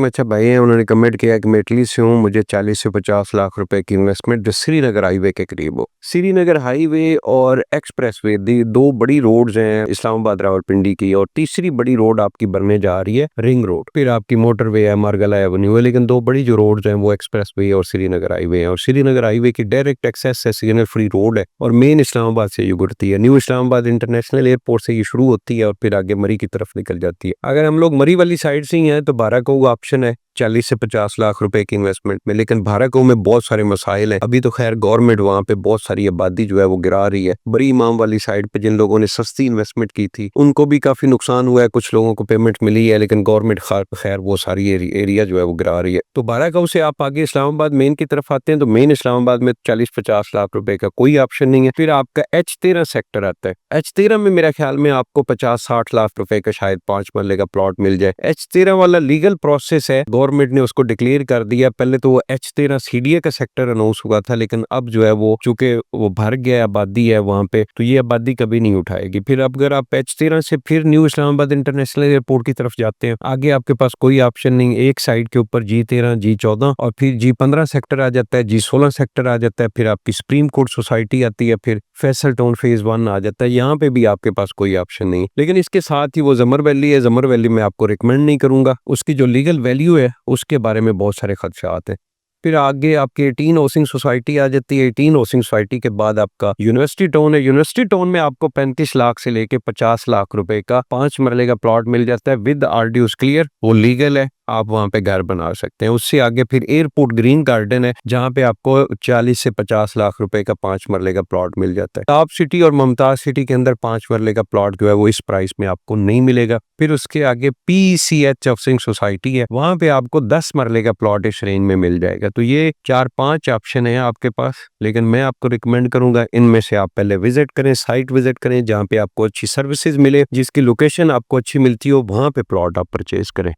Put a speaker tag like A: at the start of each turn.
A: में अच्छा भाई है, उन्होंने कमेंट किया कि मैं इटली से हूँ, मुझे 40 से 50 लाख रुपए की इन्वेस्टमेंट जो श्रीनगर हाईवे के करीब हो। श्रीनगर हाईवे और एक्सप्रेसवे दो बड़ी रोड्स हैं इस्लामाबाद रावलपिंडी की, और तीसरी बड़ी रोड आपकी बनने जा रही है रिंग रोड। फिर आपकी मोटरवे है, मार्गला एवेन्यू है, लेकिन दो बड़ी जो रोड्स हैं वो एक्सप्रेसवे और श्रीनगर हाईवे है। और श्रीनगर हाईवे की डायरेक्ट एक्सेस है, सिग्नल फ्री रोड है और मेन इस्लामाबाद से ये गुजरती है। न्यू इस्लामाबाद इंटरनेशनल एयरपोर्ट से ये शुरू होती है और फिर आगे मरी की तरफ निकल जाती है। अगर हम लोग मरी वाली साइड से ही हैं तो बाराकोह ऑप्शन है 40 से 50 लाख रुपए की इन्वेस्टमेंट में, लेकिन बाराकोह में बहुत सारे मसाइल हैं। अभी तो खैर गवर्नमेंट वहां पे बहुत सारी आबादी जो है वो गिरा रही है। बड़ी इमाम वाली साइड पे जिन लोगों ने सस्ती इन्वेस्टमेंट की थी उनको भी काफी नुकसान हुआ है, कुछ लोगों को पेमेंट मिली है, लेकिन गवर्नमेंट खैर वो सारी एरिया जो है वो गिरा रही है। तो बाराकोह से आप आगे इस्लामाबाद मेन की तरफ आते हैं तो मेन इस्लामाबाद में 40-50 लाख रुपए का कोई ऑप्शन नहीं है। फिर आपका H13 सेक्टर आता है। H13 में मेरा ख्याल में आपको 50-60 लाख रुपए का शायद 5 मरले का प्लॉट मिल जाए। H13 वाला लीगल प्रोसेस है, गवर्नमेंट ने उसको डिक्लेयर कर दिया। पहले तो वो H13 CDA का सेक्टर अनाउंस हुआ था, लेकिन अब जो है वो चूंकि वो भर गया आबादी है वहां पे, तो ये आबादी कभी नहीं उठाएगी। फिर अब अगर आप H13 से फिर न्यू इस्लामाबाद इंटरनेशनल एयरपोर्ट की तरफ जाते हैं, आगे आपके पास कोई ऑप्शन नहीं। एक साइड के ऊपर G13, G14 और फिर G15 सेक्टर आ जाता है, G16 सेक्टर आ जाता है, फिर आपकी सुप्रीम कोर्ट सोसाइटी आती है, फिर फैसल टाउन फेज 1 आ जाता है। यहाँ पे भी आपके पास कोई ऑप्शन नहीं। लेकिन इसके साथ ही वो जमर वैली है, जमर वैली में आपको रिकमेंड नहीं करूंगा, उसकी जो लीगल वैल्यू है उसके बारे में बहुत सारे खदशात हैं। फिर आगे आपकी 18 हाउसिंग सोसाइटी आ जाती है। 18 हाउसिंग सोसाइटी के बाद आपका यूनिवर्सिटी टाउन है। यूनिवर्सिटी टाउन में आपको 35 लाख से लेके 50 लाख रुपए का 5 मरले का प्लॉट मिल जाता है विद RDUs क्लियर, वो लीगल है, आप वहां पे घर बना सकते हैं। उससे आगे फिर एयरपोर्ट ग्रीन गार्डन है जहां पे आपको 40 से 50 लाख रुपए का 5 मरले का प्लॉट मिल जाता है। टॉप सिटी और मुमताज सिटी के अंदर 5 मरले का प्लॉट जो है वो इस प्राइस में आपको नहीं मिलेगा। फिर उसके आगे PCH हाउसिंग सोसाइटी है, वहां पे आपको 10 मरले का प्लॉट इस रेंज में मिल जाएगा। तो ये 4-5 ऑप्शन है आपके पास, लेकिन मैं आपको रिकमेंड करूंगा इनमें से आप पहले विजिट करें, साइट विजिट करें जहाँ पे आपको अच्छी सर्विसेज मिले, जिसकी लोकेशन आपको अच्छी मिलती हो, वहां पे प्लॉट आप परचेज करें।